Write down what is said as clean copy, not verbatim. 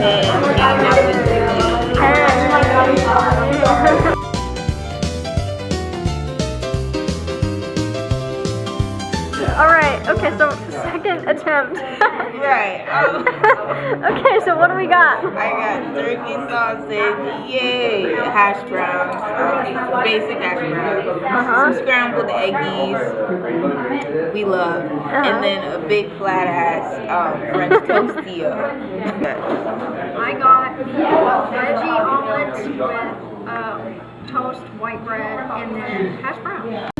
and hanging out with you. Alright, okay, so second attempt. Right. Okay, so what do we got? I got turkey sausage, yay, hash browns, basic hash browns, some scrambled eggies, we love, and then a big flat ass French toastio. I got veggie omelets with toast, white bread, and then hash browns.